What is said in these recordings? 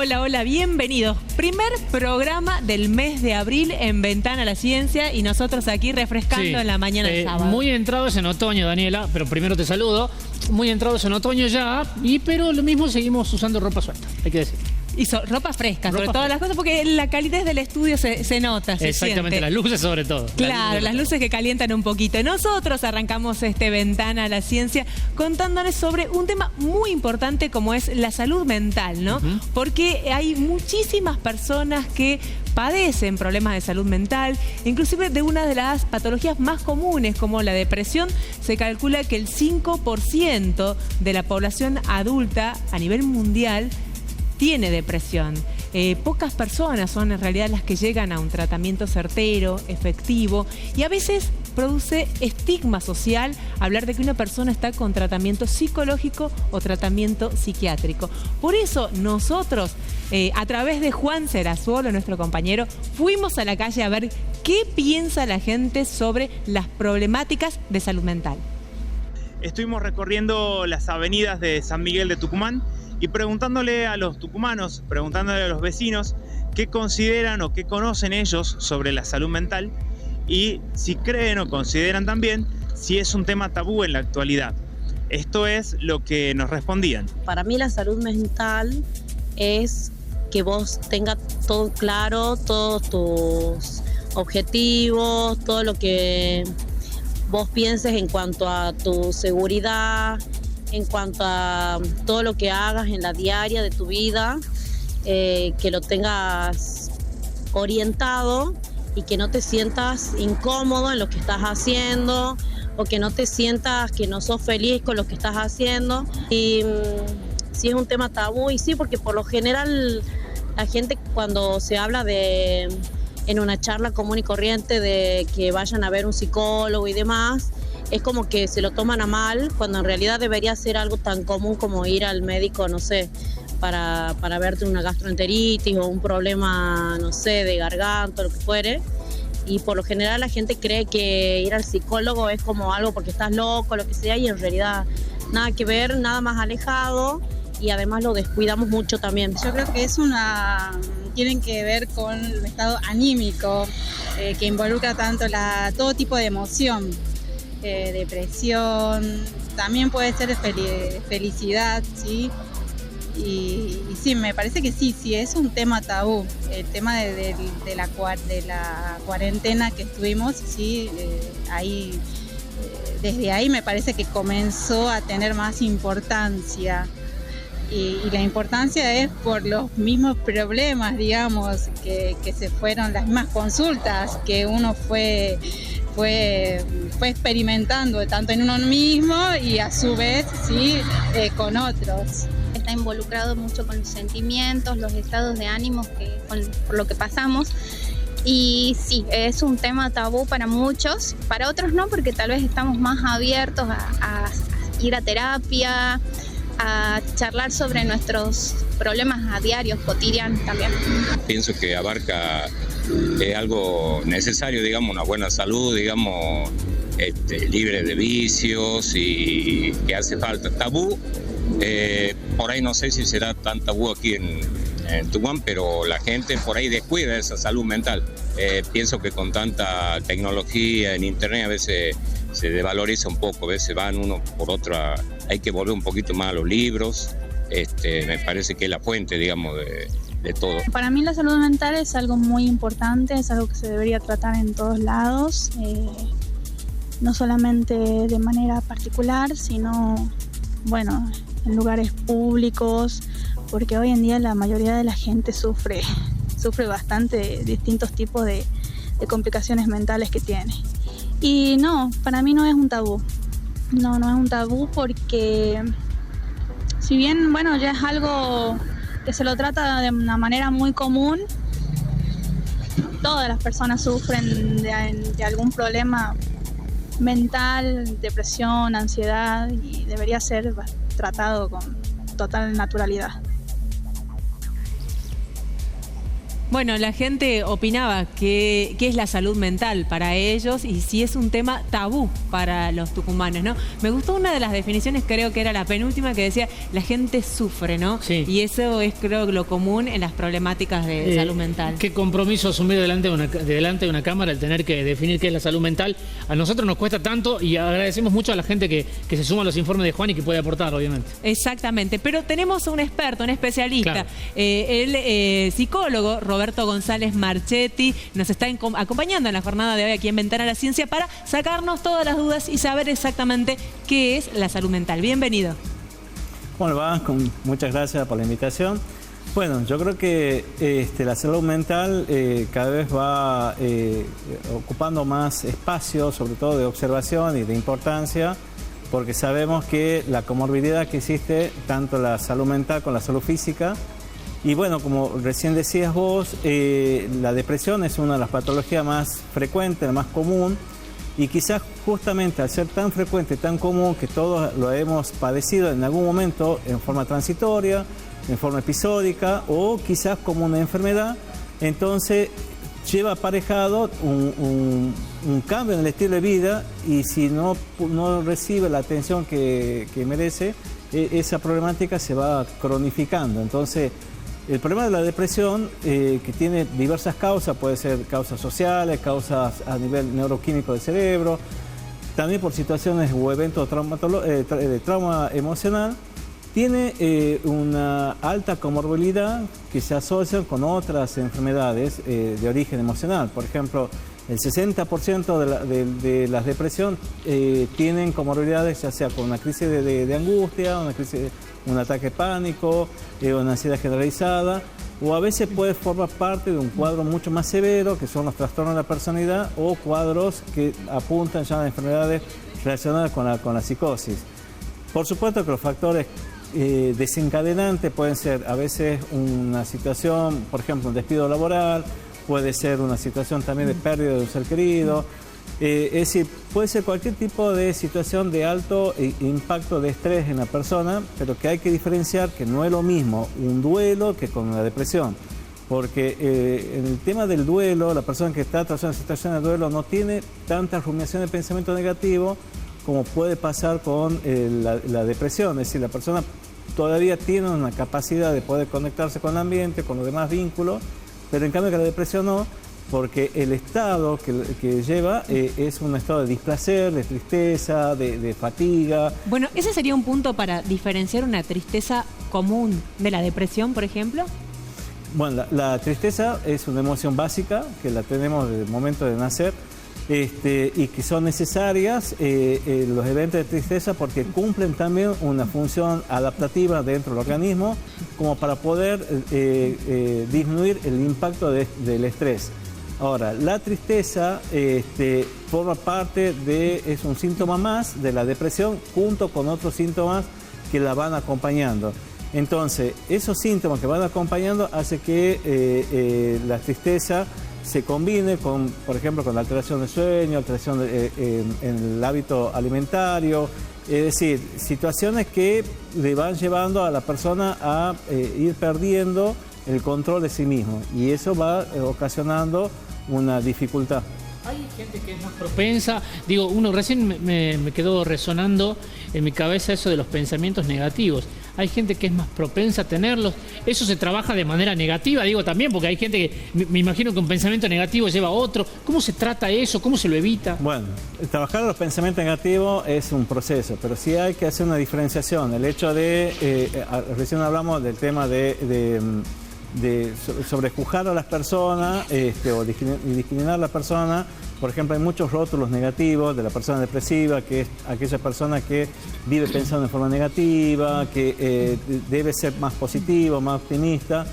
Hola, hola, bienvenidos. Primer programa del mes de abril en Ventana a la Ciencia y nosotros aquí refrescando en la mañana del sábado. Muy entrados en otoño, Daniela, pero primero te saludo. Muy entrados en otoño ya, pero lo mismo seguimos usando ropa suelta, hay que decir. Y ropa fresca, sobre todas las cosas, porque la calidez del estudio se nota, se Exactamente, siente. las luces sobre todo. Claro, las luces que calientan un poquito. Nosotros arrancamos Ventana a la Ciencia contándoles sobre un tema muy importante como es la salud mental, ¿no? Porque hay muchísimas personas que padecen problemas de salud mental, inclusive de una de las patologías más comunes como la depresión. Se calcula que el 5% de la población adulta a nivel mundial tiene depresión. Pocas personas son en realidad las que llegan a un tratamiento certero, efectivo, y a veces produce estigma social hablar de que una persona está con tratamiento psicológico o tratamiento psiquiátrico. Por eso nosotros, a través de Juan Serazuolo, nuestro compañero, fuimos a la calle a ver qué piensa la gente sobre las problemáticas de salud mental. Estuvimos recorriendo las avenidas de San Miguel de Tucumán y preguntándole a los tucumanos, preguntándole a los vecinos qué consideran o qué conocen ellos sobre la salud mental y si creen o consideran también si es un tema tabú en la actualidad. Esto es lo que nos respondían. Para mí la salud mental es que vos tengas todo claro, todos tus objetivos, todo lo que vos pienses en cuanto a tu seguridad, en cuanto a todo lo que hagas en la diaria de tu vida, que lo tengas orientado y que no te sientas incómodo en lo que estás haciendo o que no te sientas que no sos feliz con lo que estás haciendo. Y si es un tema tabú, y sí, porque por lo general la gente cuando se habla en una charla común y corriente de que vayan a ver un psicólogo y demás, es como que se lo toman a mal, cuando en realidad debería ser algo tan común como ir al médico, no sé, para verte una gastroenteritis o un problema, no sé, de garganta o lo que fuere. Y por lo general la gente cree que ir al psicólogo es como algo porque estás loco, lo que sea, y en realidad nada que ver, nada más alejado, y además lo descuidamos mucho también. Yo creo que tienen que ver con el estado anímico, que involucra tanto todo tipo de emoción. Depresión, también puede ser felicidad, ¿sí? Y sí, me parece que sí es un tema tabú. El tema de la cuarentena que estuvimos, sí, desde ahí me parece que comenzó a tener más importancia. Y la importancia es por los mismos problemas, digamos, que se fueron, las mismas consultas que uno fue experimentando tanto en uno mismo y a su vez con otros. Está involucrado mucho con los sentimientos, los estados de ánimo por lo que pasamos. Y sí, es un tema tabú para muchos, para otros no, porque tal vez estamos más abiertos a ir a terapia, a charlar sobre nuestros problemas a diarios, cotidianos también. Pienso que abarca algo necesario, digamos, una buena salud, digamos, libre de vicios y que hace falta. Tabú, por ahí no sé si será tan tabú aquí en Tucumán, pero la gente por ahí descuida esa salud mental. Pienso que con tanta tecnología en internet a veces se desvaloriza un poco, a veces van uno por otra, hay que volver un poquito más a los libros, me parece que es la fuente, digamos, de todo. Para mí la salud mental es algo muy importante, es algo que se debería tratar en todos lados, no solamente de manera particular, sino, bueno, en lugares públicos, porque hoy en día la mayoría de la gente sufre bastante de distintos tipos de complicaciones mentales que tiene. Y no, para mí no es un tabú. No es un tabú porque si bien, bueno, ya es algo que se lo trata de una manera muy común, todas las personas sufren de algún problema mental, depresión, ansiedad, y debería ser tratado con total naturalidad. Bueno, la gente opinaba qué es la salud mental para ellos y si es un tema tabú para los tucumanos, ¿no? Me gustó una de las definiciones, creo que era la penúltima, que decía la gente sufre, ¿no? Sí. Y eso es, creo, lo común en las problemáticas de salud mental. Qué compromiso asumir delante de una cámara el tener que definir qué es la salud mental. A nosotros nos cuesta tanto y agradecemos mucho a la gente que se suma a los informes de Juan y que puede aportar, obviamente. Exactamente, pero tenemos un experto, un especialista, Claro. el psicólogo Roberto González Marchetti, nos está acompañando en la jornada de hoy aquí en Ventana a la Ciencia para sacarnos todas las dudas y saber exactamente qué es la salud mental. Bienvenido. ¿Cómo le va? Muchas gracias por la invitación. Bueno, yo creo que la salud mental cada vez va ocupando más espacio, sobre todo de observación y de importancia, porque sabemos que la comorbilidad que existe, tanto la salud mental con la salud física, y bueno, como recién decías vos, la depresión es una de las patologías más frecuentes, la más común, y quizás justamente al ser tan frecuente, tan común, que todos lo hemos padecido en algún momento en forma transitoria, en forma episódica o quizás como una enfermedad, entonces lleva aparejado un cambio en el estilo de vida, y si no recibe la atención que merece, esa problemática se va cronificando. Entonces, el problema de la depresión, que tiene diversas causas, puede ser causas sociales, causas a nivel neuroquímico del cerebro, también por situaciones o eventos de trauma emocional, tiene una alta comorbilidad que se asocia con otras enfermedades de origen emocional. Por ejemplo, el 60% de las depresiones tienen comorbilidades, ya sea con una crisis de angustia, un ataque de pánico, una ansiedad generalizada, o a veces puede formar parte de un cuadro mucho más severo, que son los trastornos de la personalidad, o cuadros que apuntan ya a enfermedades relacionadas con la psicosis. Por supuesto que los factores desencadenantes pueden ser a veces una situación, por ejemplo, un despido laboral, puede ser una situación también de pérdida de un ser querido, es decir, puede ser cualquier tipo de situación de alto impacto de estrés en la persona, pero que hay que diferenciar que no es lo mismo un duelo que con una depresión, porque en el tema del duelo, la persona que está atravesando una situación de duelo no tiene tanta rumiación de pensamiento negativo como puede pasar con la depresión. Es decir, la persona todavía tiene una capacidad de poder conectarse con el ambiente, con los demás vínculos, pero en cambio que la depresión no, porque el estado que lleva es un estado de displacer, de tristeza, de fatiga. Bueno, ¿ese sería un punto para diferenciar una tristeza común de la depresión, por ejemplo? Bueno, la tristeza es una emoción básica que la tenemos desde el momento de nacer, y que son necesarias los eventos de tristeza porque cumplen también una función adaptativa dentro del organismo como para poder disminuir el impacto del estrés. Ahora, la tristeza forma parte es un síntoma más de la depresión junto con otros síntomas que la van acompañando. Entonces, esos síntomas que van acompañando hacen que la tristeza se combine con, por ejemplo, con la alteración del sueño, alteración en el hábito alimentario, es decir, situaciones que le van llevando a la persona a ir perdiendo el control de sí mismo, y eso va ocasionando una dificultad. Hay gente que es más propensa, recién me quedó resonando en mi cabeza eso de los pensamientos negativos. Hay gente que es más propensa a tenerlos. Eso se trabaja de manera negativa, también, porque hay gente que, me imagino que un pensamiento negativo lleva a otro. ¿Cómo se trata eso? ¿Cómo se lo evita? Bueno, trabajar los pensamientos negativos es un proceso, pero sí hay que hacer una diferenciación. El hecho recién hablamos del tema de sobrejuzgar a las personas o discriminar a las personas. Por ejemplo, hay muchos rótulos negativos de la persona depresiva, que es aquella persona que vive pensando en forma negativa, que debe ser más positivo, más optimista.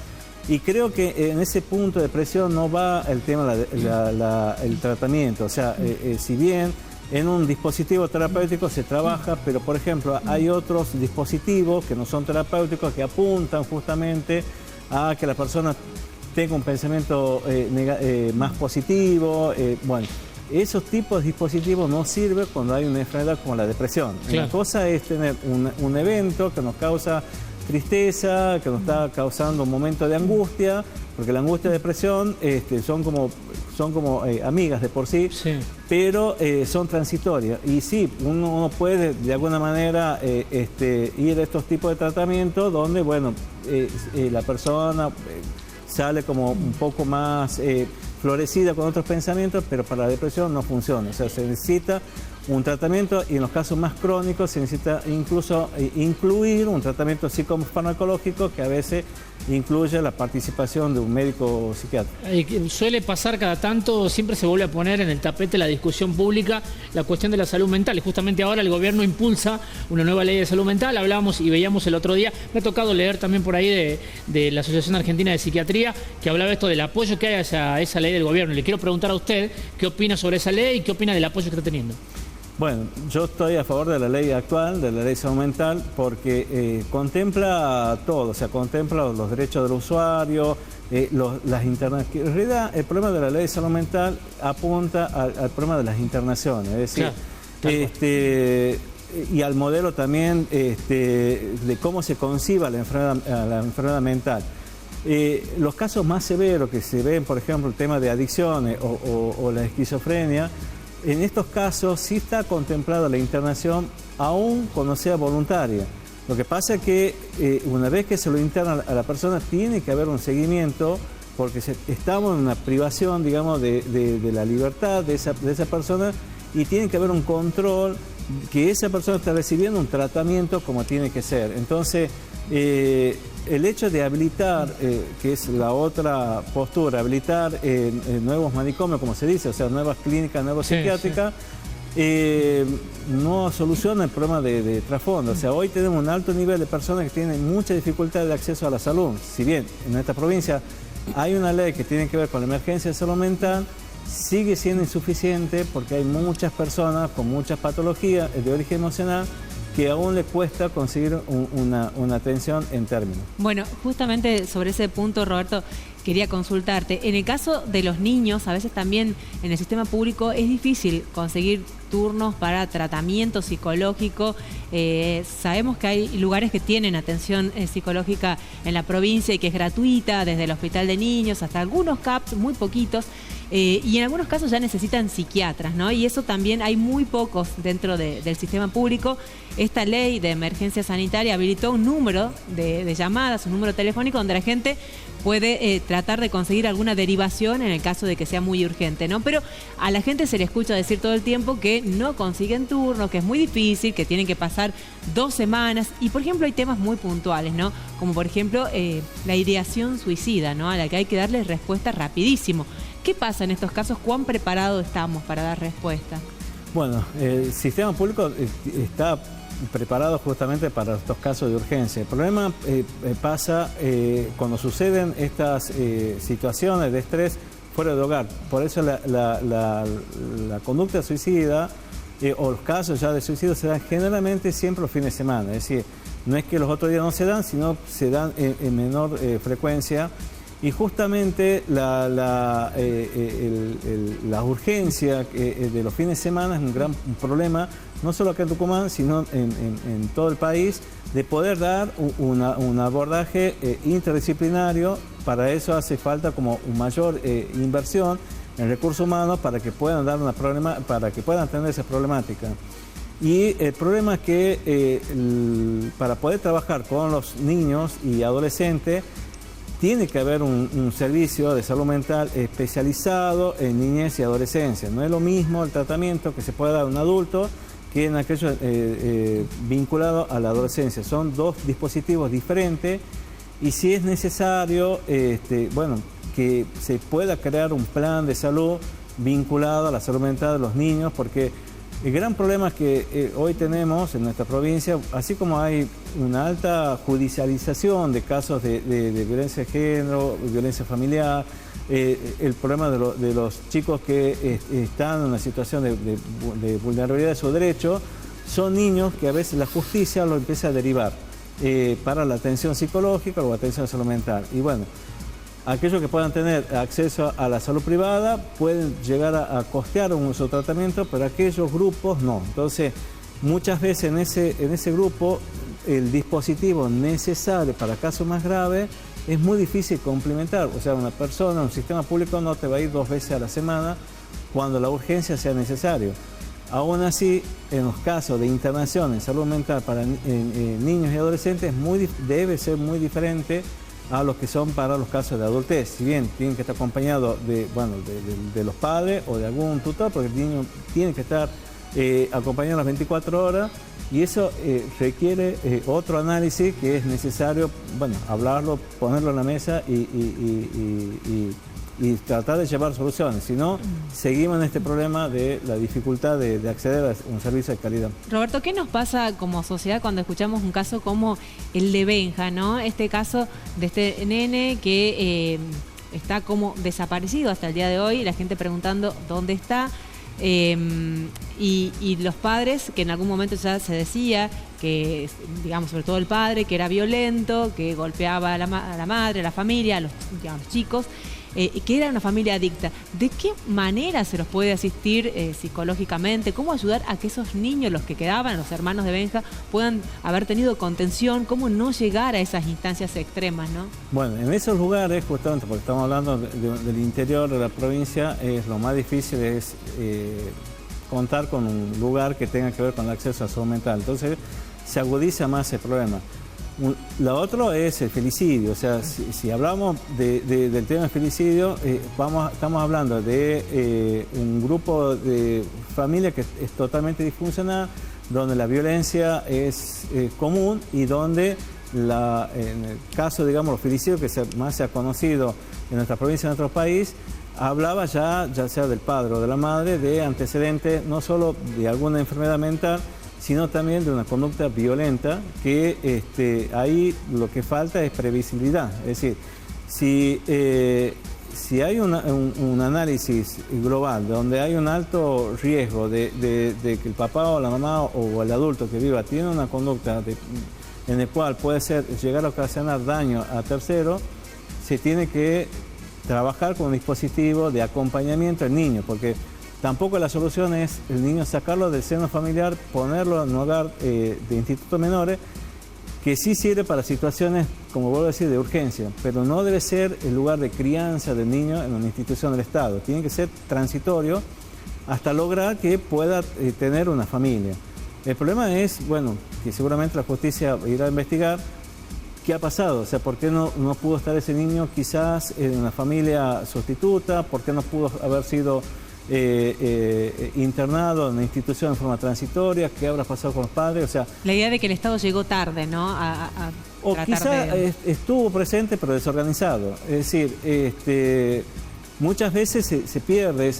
Y creo que en ese punto de depresión no va el tema el tratamiento. O sea, si bien en un dispositivo terapéutico se trabaja, pero por ejemplo hay otros dispositivos que no son terapéuticos que apuntan justamente a que la persona tenga un pensamiento más positivo. Bueno, esos tipos de dispositivos no sirven cuando hay una enfermedad como la depresión. Claro. Una cosa es tener un evento que nos causa tristeza, que nos está causando un momento de angustia, porque la angustia y la depresión son como amigas de por sí, pero son transitorias. Y sí, uno puede de alguna manera ir a estos tipos de tratamientos donde, bueno, la persona sale como un poco más florecida con otros pensamientos, pero para la depresión no funciona. O sea, se necesita un tratamiento y en los casos más crónicos se necesita incluso incluir un tratamiento psicofarmacológico que a veces incluye la participación de un médico psiquiatra. Suele pasar cada tanto, siempre se vuelve a poner en el tapete la discusión pública la cuestión de la salud mental. Y justamente ahora el gobierno impulsa una nueva ley de salud mental. Hablábamos y veíamos el otro día, me ha tocado leer también por ahí de la Asociación Argentina de Psiquiatría, que hablaba esto del apoyo que hay hacia esa ley del gobierno. Le quiero preguntar a usted qué opina sobre esa ley y qué opina del apoyo que está teniendo. Bueno, yo estoy a favor de la ley actual, de la ley de salud mental, porque contempla todo, o sea, contempla los derechos del usuario, las internaciones. En realidad, el problema de la ley de salud mental apunta al problema de las internaciones, es decir, y al modelo también de cómo se conciba la enfermedad mental. Los casos más severos que se ven, por ejemplo, el tema de adicciones o la esquizofrenia, en estos casos sí está contemplada la internación, aún cuando sea voluntaria. Lo que pasa es que una vez que se lo interna a la persona, tiene que haber un seguimiento, porque estamos en una privación, digamos, de la libertad de esa persona, y tiene que haber un control que esa persona está recibiendo un tratamiento como tiene que ser. Entonces, el hecho de habilitar, que es la otra postura, habilitar nuevos manicomios, como se dice, o sea, nuevas clínicas neuropsiquiátricas, no soluciona el problema de trasfondo. O sea, hoy tenemos un alto nivel de personas que tienen mucha dificultad de acceso a la salud. Si bien en esta provincia hay una ley que tiene que ver con la emergencia de salud mental, sigue siendo insuficiente porque hay muchas personas con muchas patologías de origen emocional que aún le cuesta conseguir una atención en términos. Bueno, justamente sobre ese punto, Roberto, quería consultarte. En el caso de los niños, a veces también en el sistema público es difícil conseguir turnos para tratamiento psicológico. Sabemos que hay lugares que tienen atención psicológica en la provincia y que es gratuita, desde el hospital de niños hasta algunos CAPS, muy poquitos. Y en algunos casos ya necesitan psiquiatras, ¿no? Y eso también hay muy pocos dentro del sistema público. Esta ley de emergencia sanitaria habilitó un número de llamadas, un número telefónico donde la gente puede tratar de conseguir alguna derivación en el caso de que sea muy urgente, ¿no? Pero a la gente se le escucha decir todo el tiempo que no consiguen turno, que es muy difícil, que tienen que pasar 2 semanas. Y, por ejemplo, hay temas muy puntuales, ¿no? Como, por ejemplo, la ideación suicida, ¿no? A la que hay que darle respuesta rapidísimo. ¿Qué pasa en estos casos? ¿Cuán preparados estamos para dar respuesta? Bueno, el sistema público está preparado justamente para estos casos de urgencia. El problema pasa cuando suceden estas situaciones de estrés fuera de hogar. Por eso la conducta suicida o los casos ya de suicidio se dan generalmente siempre los fines de semana. Es decir, no es que los otros días no se dan, sino se dan en menor frecuencia. Y justamente la urgencia de los fines de semana es un gran problema, no solo acá en Tucumán, sino en todo el país, de poder dar un abordaje interdisciplinario. Para eso hace falta como una mayor inversión en recursos humanos para que puedan dar para que puedan atender esas problemáticas. Y el problema es que para poder trabajar con los niños y adolescentes, tiene que haber un servicio de salud mental especializado en niñez y adolescencia. No es lo mismo el tratamiento que se puede dar a un adulto que en aquello vinculado a la adolescencia. Son 2 dispositivos diferentes y si es necesario, que se pueda crear un plan de salud vinculado a la salud mental de los niños, porque el gran problema que hoy tenemos en nuestra provincia, así como hay una alta judicialización de casos de violencia de género, violencia familiar, el problema de los chicos que están en una situación de vulnerabilidad de su derecho, son niños que a veces la justicia los empieza a derivar para la atención psicológica o atención de salud mental. Y bueno, aquellos que puedan tener acceso a la salud privada pueden llegar a costear su tratamiento, pero aquellos grupos no. Entonces, muchas veces en ese grupo el dispositivo necesario para casos más graves es muy difícil complementar. O sea, una persona, un sistema público no te va a ir 2 veces a la semana cuando la urgencia sea necesario. Aún así, en los casos de internación en salud mental para niños y adolescentes debe ser muy diferente a los que son para los casos de adultez. Si bien tienen que estar acompañados de los padres o de algún tutor, porque el niño tiene que estar acompañado las 24 horas, y eso requiere otro análisis que es necesario, hablarlo, ponerlo en la mesa y tratar de llevar soluciones. Si no, seguimos en este problema de la dificultad de acceder a un servicio de calidad. Roberto, ¿qué nos pasa como sociedad cuando escuchamos un caso como el de Benja, ¿no? Este caso de este nene que está como desaparecido hasta el día de hoy, la gente preguntando dónde está. Y los padres, que en algún momento ya se decía que, digamos, sobre todo el padre, que era violento, que golpeaba a la madre, a la familia, a los chicos, que era una familia adicta. ¿De qué manera se los puede asistir psicológicamente? ¿Cómo ayudar a que esos niños, los que quedaban, los hermanos de Benja, puedan haber tenido contención? ¿Cómo no llegar a esas instancias extremas, no? Bueno, en esos lugares, justamente porque estamos hablando del interior de la provincia, lo más difícil es contar con un lugar que tenga que ver con el acceso a salud mental. Entonces, se agudiza más el problema. La otra es el femicidio. O sea, si hablamos del tema del femicidio, estamos hablando de un grupo de familia que es totalmente disfuncional, donde la violencia es común y donde en el caso, digamos, los femicidios que más se ha conocido en nuestra provincia, en nuestro país, hablaba ya sea del padre o de la madre, de antecedentes no solo de alguna enfermedad mental, sino también de una conducta violenta, que ahí lo que falta es previsibilidad. Es decir, si hay un análisis global donde hay un alto riesgo de que el papá o la mamá o el adulto que viva tiene una conducta en el cual puede llegar a ocasionar daño a terceros, se tiene que trabajar con un dispositivo de acompañamiento al niño, porque tampoco la solución es el niño sacarlo del seno familiar, ponerlo en un hogar de institutos menores, que sí sirve para situaciones, como vuelvo a decir, de urgencia, pero no debe ser el lugar de crianza del niño en una institución del Estado. Tiene que ser transitorio hasta lograr que pueda tener una familia. El problema es, que seguramente la justicia irá a investigar qué ha pasado, o sea, por qué no pudo estar ese niño quizás en una familia sustituta, por qué no pudo haber sido internado en una institución en forma transitoria, qué habrá pasado con los padres, o sea... La idea de que el Estado llegó tarde, ¿no? O quizá estuvo presente pero desorganizado, es decir, muchas veces se pierde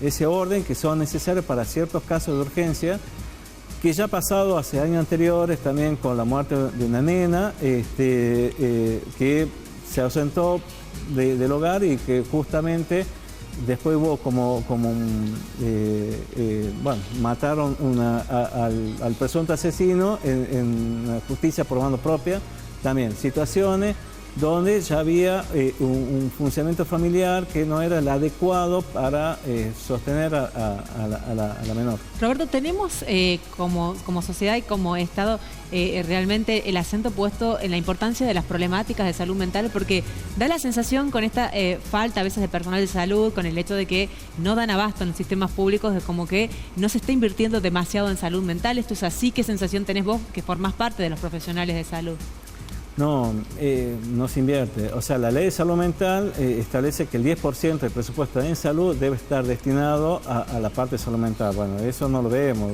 ese orden que son necesarios para ciertos casos de urgencia, que ya ha pasado hace años anteriores también con la muerte de una nena que se ausentó del hogar y que justamente después hubo mataron al presunto asesino en justicia por mano propia. También situaciones donde ya había un funcionamiento familiar que no era el adecuado para sostener a la menor. Roberto, tenemos como sociedad y como Estado realmente el acento puesto en la importancia de las problemáticas de salud mental, porque da la sensación con esta falta a veces de personal de salud, con el hecho de que no dan abasto en los sistemas públicos, de como que no se está invirtiendo demasiado en salud mental. ¿Esto es así? ¿Qué sensación tenés vos que formás parte de los profesionales de salud? No se invierte. O sea, la ley de salud mental establece que el 10% del presupuesto en salud debe estar destinado a la parte de salud mental. Bueno, eso no lo vemos.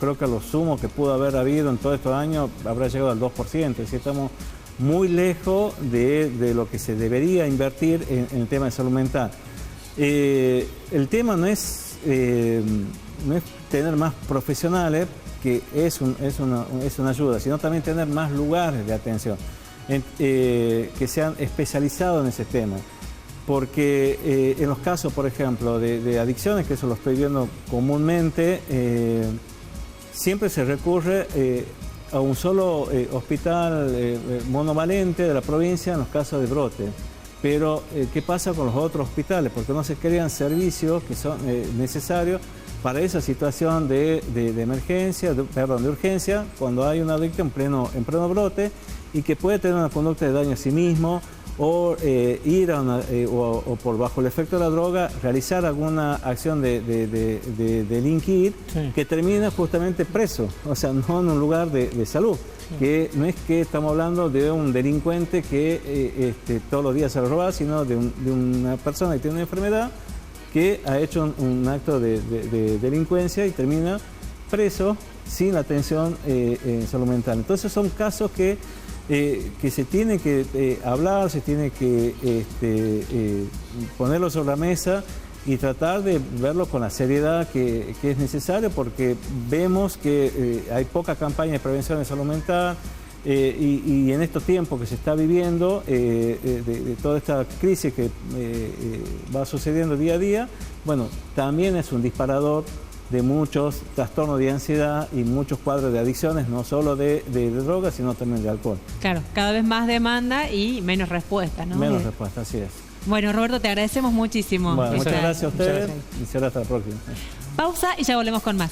Creo que a lo sumo que pudo haber habido en todos estos años habrá llegado al 2%. Es decir, estamos muy lejos de lo que se debería invertir en el tema de salud mental. El tema no es tener más profesionales, que es una ayuda, sino también tener más lugares de atención que sean especializados en ese tema. Porque en los casos, por ejemplo, de adicciones, que eso lo estoy viendo comúnmente, siempre se recurre a un solo hospital monovalente de la provincia en los casos de brote. Pero, ¿qué pasa con los otros hospitales? Porque no se crean servicios que son necesarios para esa situación de emergencia, de urgencia, cuando hay un adicto en pleno brote y que puede tener una conducta de daño a sí mismo o ir a o por bajo el efecto de la droga realizar alguna acción de delinquir que termina justamente preso, o sea, no en un lugar de salud. Que no es que estamos hablando de un delincuente que todos los días se lo roba, sino de una persona que tiene una enfermedad que ha hecho un acto de delincuencia y termina preso sin atención en salud mental. Entonces son casos que se tiene que hablar, se tiene que ponerlo sobre la mesa y tratar de verlo con la seriedad que es necesario, porque vemos que hay poca campaña de prevención de salud mental y en estos tiempos que se está viviendo, de toda esta crisis que va sucediendo día a día, bueno, también es un disparador de muchos trastornos de ansiedad y muchos cuadros de adicciones, no solo de drogas, sino también de alcohol. Claro, cada vez más demanda y menos respuesta, ¿no? Menos respuesta, así es. Bueno, Roberto, te agradecemos muchísimo. Bueno, muchas gracias a ustedes y será hasta la próxima. Pausa y ya volvemos con más.